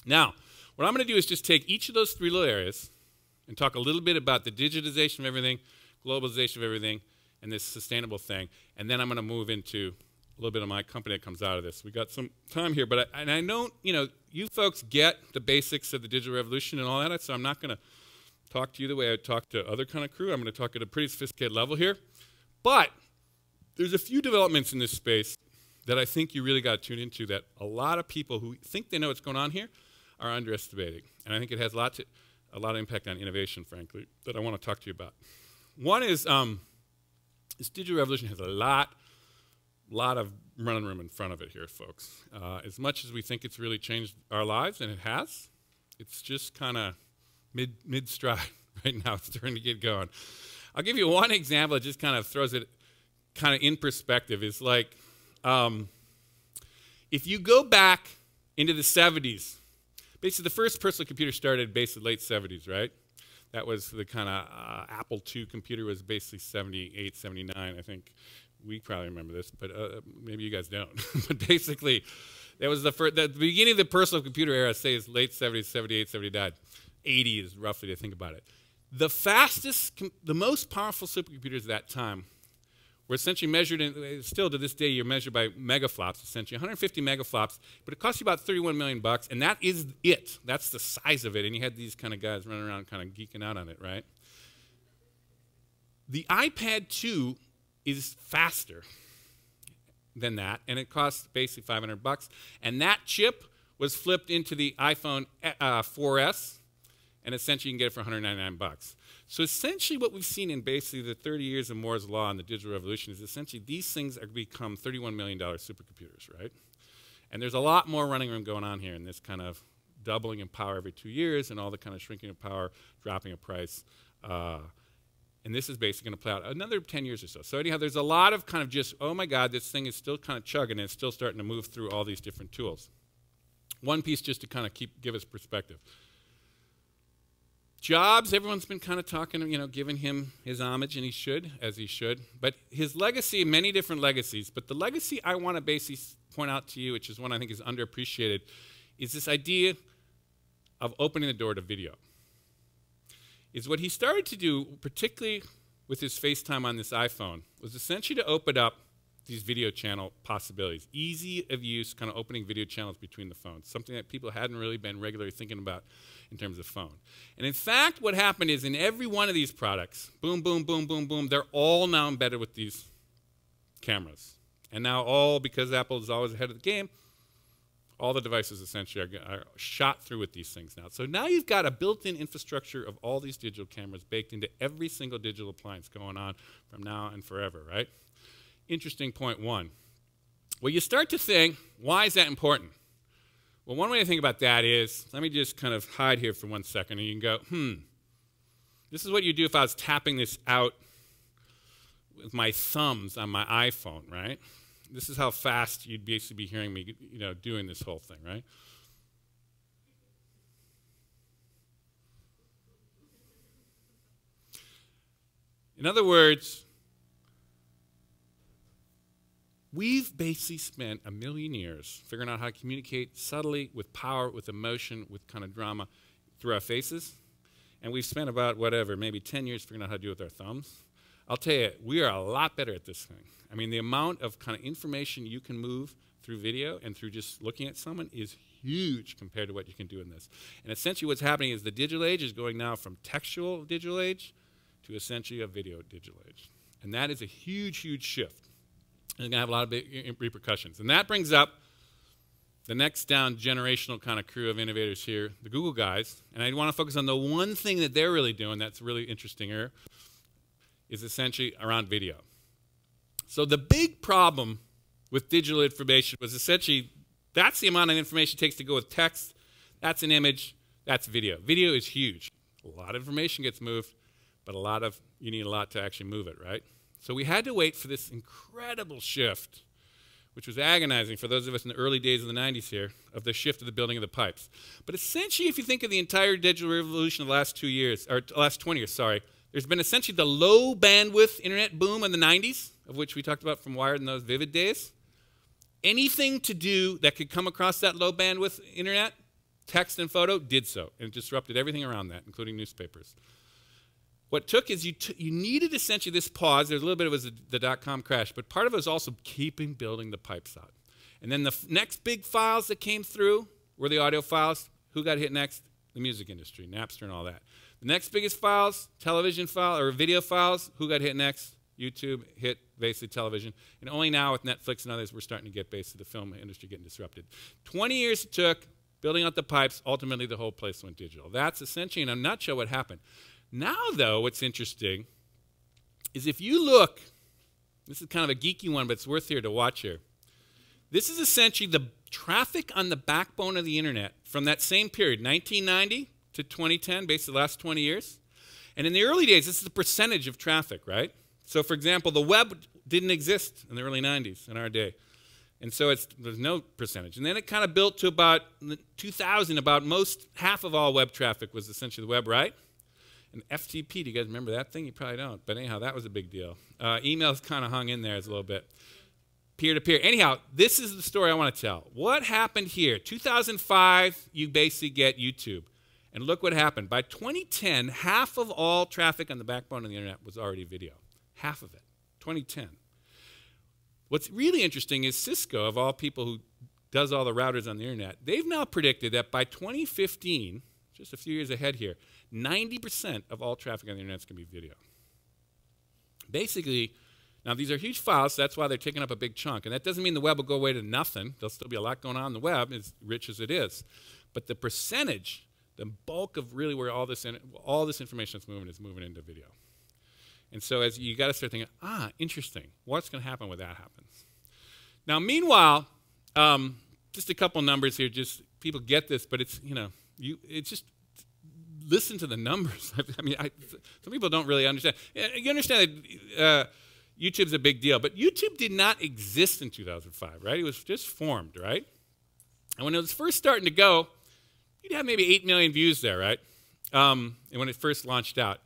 Now, what I'm going to do is just take each of those three little areas and talk a little bit about the digitization of everything, globalization of everything, and this sustainable thing. And then I'm going to move into a little bit of my company that comes out of this. We got some time here, but I know, you folks get the basics of the digital revolution and all that, so I'm not going to talk to you the way I talk to other kind of crew. I'm going to talk at a pretty sophisticated level here. But there's a few developments in this space that I think you really got to tune into that a lot of people who think they know what's going on here are underestimating. And I think it has a lot of impact on innovation, frankly, that I want to talk to you about. One is this digital revolution has a lot of running room in front of it here, folks. As much as we think it's really changed our lives, and it has, it's just kind of mid-stride right now. It's starting to get going. I'll give you one example that just kind of throws it kind of in perspective. It's like if you go back into the 70s, basically the first personal computer started basically late 70s, right? That was the kind of Apple II computer was basically 78, 79, I think. We probably remember this, but maybe you guys don't. But basically, that was the beginning of the personal computer era, say, is late 70s, 78, 79. 80 is roughly to think about it. The fastest, the most powerful supercomputers at that time were essentially measured, in, still to this day, you're measured by megaflops, essentially, 150 megaflops, but it cost you about 31 million bucks, and that is it. That's the size of it, and you had these kind of guys running around kind of geeking out on it, right? The iPad 2 is faster than that, and it costs basically 500 bucks, and that chip was flipped into the iPhone 4S, and essentially you can get it for 199 bucks. So essentially what we've seen in basically the 30 years of Moore's Law and the digital revolution is essentially these things are become $31 million supercomputers, right? And there's a lot more running room going on here in this kind of doubling in power every 2 years and all the kind of shrinking of power, dropping of price. And this is basically going to play out another 10 years or so. So anyhow, there's a lot of kind of just, oh my God, this thing is still kind of chugging and it's still starting to move through all these different tools. One piece just to kind of give us perspective. Jobs, everyone's been kind of talking, giving him his homage, and he should, as he should. But his legacy, many different legacies, but the legacy I want to basically point out to you, which is one I think is underappreciated, is this idea of opening the door to video. Is what he started to do, particularly with his FaceTime on this iPhone, was essentially to open up these video channel possibilities. Easy of use, kind of opening video channels between the phones, something that people hadn't really been regularly thinking about in terms of phone. And in fact, what happened is in every one of these products, boom, boom, boom, boom, boom, they're all now embedded with these cameras. And now all, because Apple is always ahead of the game, all the devices essentially are shot through with these things now. So now you've got a built-in infrastructure of all these digital cameras baked into every single digital appliance going on from now and forever, right? Interesting point one. Well, you start to think, why is that important? Well, one way to think about that is, let me just kind of hide here for 1 second, and you can go, this is what you do if I was tapping this out with my thumbs on my iPhone, right? This is how fast you'd basically be hearing me, doing this whole thing, right? In other words, we've basically spent a million years figuring out how to communicate subtly, with power, with emotion, with kind of drama through our faces. And we've spent about, maybe 10 years figuring out how to do it with our thumbs. I'll tell you, we are a lot better at this thing. I mean, the amount of kind of information you can move through video and through just looking at someone is huge compared to what you can do in this. And essentially what's happening is the digital age is going now from textual digital age to essentially a video digital age. And that is a huge, huge shift. And it's going to have a lot of big repercussions. And that brings up the next down generational kind of crew of innovators here, the Google guys. And I want to focus on the one thing that they're really doing that's really interesting here, is essentially around video. So the big problem with digital information was essentially that's the amount of information it takes to go with text, that's an image, that's video. Video is huge. A lot of information gets moved, but you need a lot to actually move it, right? So we had to wait for this incredible shift, which was agonizing for those of us in the early days of the 90s here, of the shift of the building of the pipes. But essentially, if you think of the entire digital revolution of the last 2 years, or last 20 years, sorry, there's been essentially the low bandwidth internet boom in the 90s, of which we talked about from Wired in those vivid days. Anything to do that could come across that low bandwidth internet text and photo, did so, and it disrupted everything around that, including newspapers. What took is you needed essentially this pause. There's a little bit of it was the dot-com crash, but part of it was also keeping building the pipes out. And then the next big files that came through were the audio files. Who got hit next? The music industry, Napster and all that. The next biggest files, television file or video files. Who got hit next? YouTube hit basically television. And only now with Netflix and others, we're starting to get basically the film industry getting disrupted. 20 years it took, building out the pipes. Ultimately, the whole place went digital. That's essentially, in a nutshell, what happened. Now, though, what's interesting is if you look, this is kind of a geeky one, but it's worth here to watch here. This is essentially the traffic on the backbone of the internet from that same period, 1990 to 2010, basically the last 20 years. And in the early days, this is the percentage of traffic, right? So, for example, the web didn't exist in the early 90s in our day. And so there's no percentage. And then it kind of built to about 2000, about half of all web traffic was essentially the web, right? And FTP, do you guys remember that thing? You probably don't. But anyhow, that was a big deal. Emails kind of hung in there as a little bit. Peer-to-peer. Anyhow, this is the story I want to tell. What happened here? 2005, you basically get YouTube. And look what happened. By 2010, half of all traffic on the backbone of the internet was already video. Half of it. 2010. What's really interesting is Cisco, of all people who does all the routers on the internet, they've now predicted that by 2015, just a few years ahead here, 90% of all traffic on the internet is going to be video. Basically, now these are huge files, so that's why they're taking up a big chunk. And that doesn't mean the web will go away to nothing. There'll still be a lot going on the web, as rich as it is. But the percentage, the bulk of really where all this information is moving into video. And so as you got to start thinking, interesting. What's going to happen when that happens? Now, meanwhile, just a couple numbers here. Just people get this, but it's it's just listen to the numbers. I mean, some people don't really understand. You understand that YouTube's a big deal, but YouTube did not exist in 2005, right? It was just formed, right? And when it was first starting to go, you'd have maybe 8 million views there, right? And when it first launched out.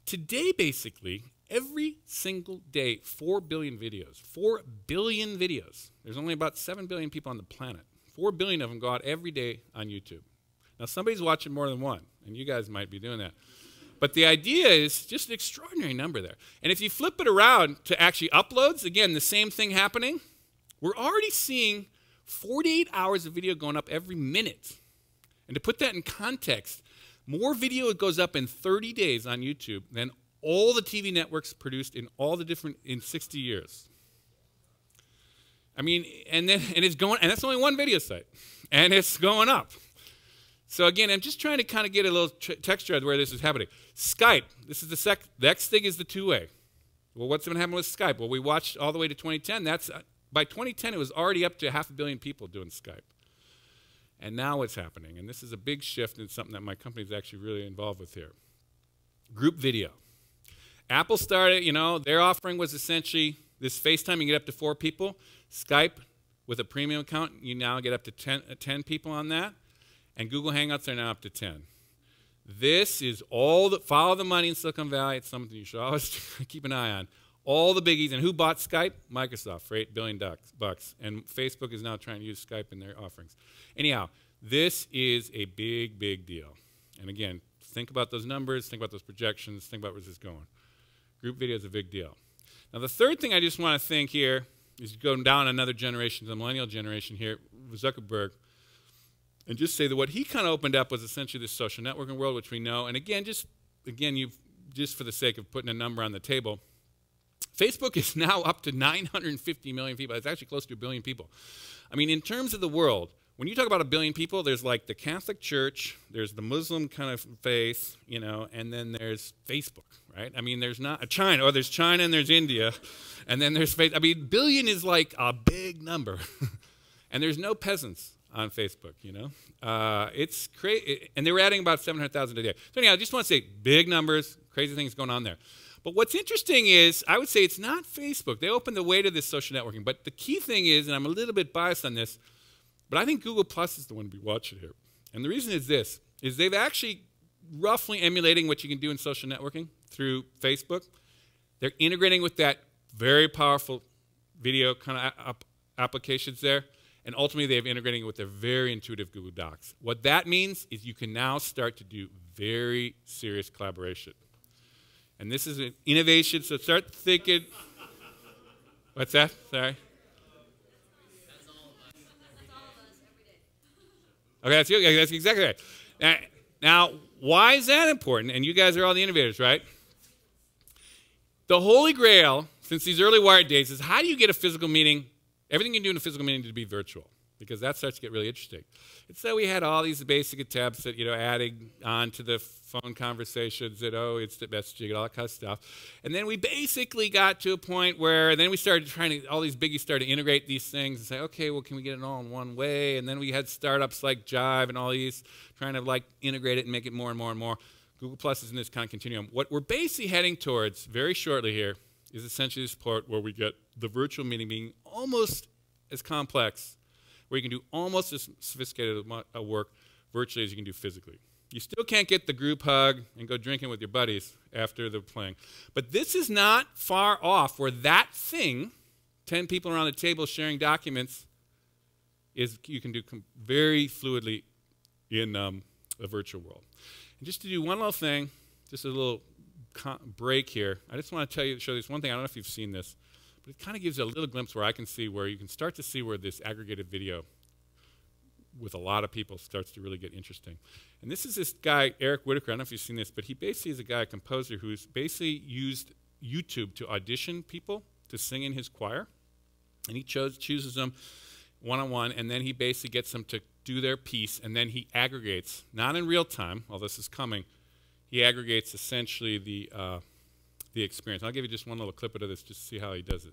Today, basically, every single day, 4 billion videos. 4 billion videos. There's only about 7 billion people on the planet. 4 billion of them go out every day on YouTube. Now, somebody's watching more than one, and you guys might be doing that. But the idea is just an extraordinary number there. And if you flip it around to actually uploads, again, the same thing happening. We're already seeing 48 hours of video going up every minute. And to put that in context, more video goes up in 30 days on YouTube than all the TV networks produced in all the different, in 60 years. I mean, and it's going, and that's only one video site. And it's going up. So again, I'm just trying to kind of get a little texture of where this is happening. Skype, this is the next thing is the two-way. Well, what's going to happen with Skype? Well, we watched all the way to 2010. By 2010, it was already up to 500 million people doing Skype. And now what's happening, and this is a big shift and something that my company is actually really involved with here. Group video. Apple started, their offering was essentially this FaceTime, you get up to 4 people. Skype, with a premium account, you now get up to 10 people on that. And Google Hangouts are now up to 10. This is follow the money in Silicon Valley. It's something you should always keep an eye on. All the biggies. And who bought Skype? Microsoft for $8 billion. And Facebook is now trying to use Skype in their offerings. Anyhow, this is a big, big deal. And again, think about those numbers, think about those projections, think about where this is going. Group video is a big deal. Now, the third thing I just want to think here is going down another generation, the millennial generation here, Zuckerberg, and just say that what he kind of opened up was essentially this social networking world, which we know. And again, just for the sake of putting a number on the table, Facebook is now up to 950 million people. It's actually close to 1 billion people. I mean, in terms of the world, when you talk about 1 billion people, there's like the Catholic Church, there's the Muslim kind of faith, and then there's Facebook, right? I mean, there's not China, or there's China and there's India, and then there's Facebook. I mean, billion is like a big number. And there's no peasants on Facebook, It's crazy. And they were adding about 700,000 a day. So anyhow, I just want to say big numbers, crazy things going on there. But what's interesting is, I would say it's not Facebook. They opened the way to this social networking. But the key thing is, and I'm a little bit biased on this, but I think Google Plus is the one to be watching here. And the reason is this, is they've actually roughly emulating what you can do in social networking through Facebook. They're integrating with that very powerful video kind of applications there. And ultimately, they've integrated it with their very intuitive Google Docs. What that means is you can now start to do very serious collaboration. And this is an innovation, so start thinking. What's that? Sorry? That's all of us. That's all of us every day. Okay, that's, that's exactly right. Now, why is that important? And you guys are all the innovators, right? The Holy Grail, since these early Wired days, is how do you get a physical meeting, everything you do in a physical meeting, to be virtual? Because that starts to get really interesting. And so we had all these basic attempts at, adding on to the phone conversations that, instant messaging, all that kind of stuff. And then we basically got to a point where then we started all these biggies started to integrate these things and say, okay, well, can we get it all in one way? And then we had startups like Jive and all these trying to integrate it and make it more and more and more. Google Plus is in this kind of continuum. What we're basically heading towards very shortly here is essentially this part where we get the virtual meeting being almost as complex, where you can do almost as sophisticated work virtually as you can do physically. You still can't get the group hug and go drinking with your buddies after the playing. But this is not far off where that thing, 10 people around the table sharing documents, you can do very fluidly in a virtual world. And just to do one little thing, just a little break here, I just want to show you this one thing. I don't know if you've seen this, but it kind of gives you a little glimpse where I can see where you can start to see where this aggregated video with a lot of people starts to really get interesting. And this is this guy, Eric Whitacre. I don't know if you've seen this, but he basically is a guy, a composer, who's basically used YouTube to audition people to sing in his choir. And he chooses them one-on-one, and then he basically gets them to do their piece, and then he aggregates, not in real time, although this is coming, he aggregates essentially the experience. I'll give you just one little clip of this just to see how he does it.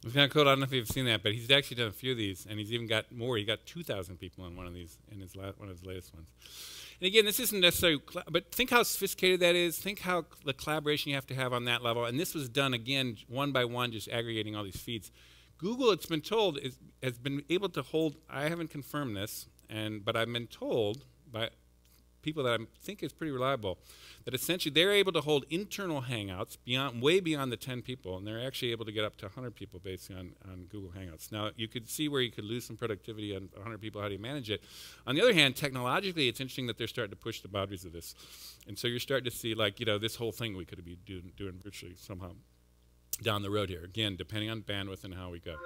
It's kind of cool. I don't know if you've seen that, but he's actually done a few of these, and he's even got more. He got 2,000 people on one of these in one of his latest ones. And again, this isn't necessarily, but think how sophisticated that is. Think how the collaboration you have to have on that level. And this was done, again, one by one, just aggregating all these feeds. Google, it's been told, has been able to hold, I haven't confirmed this, but I've been told by people that I think is pretty reliable, that essentially they're able to hold internal Hangouts way beyond the 10 people, and they're actually able to get up to 100 people based on Google Hangouts. Now, you could see where you could lose some productivity on 100 people. How do you manage it? On the other hand, technologically, it's interesting that they're starting to push the boundaries of this. And so you're starting to see, this whole thing we could be doing virtually somehow down the road here. Again, depending on bandwidth and how we go.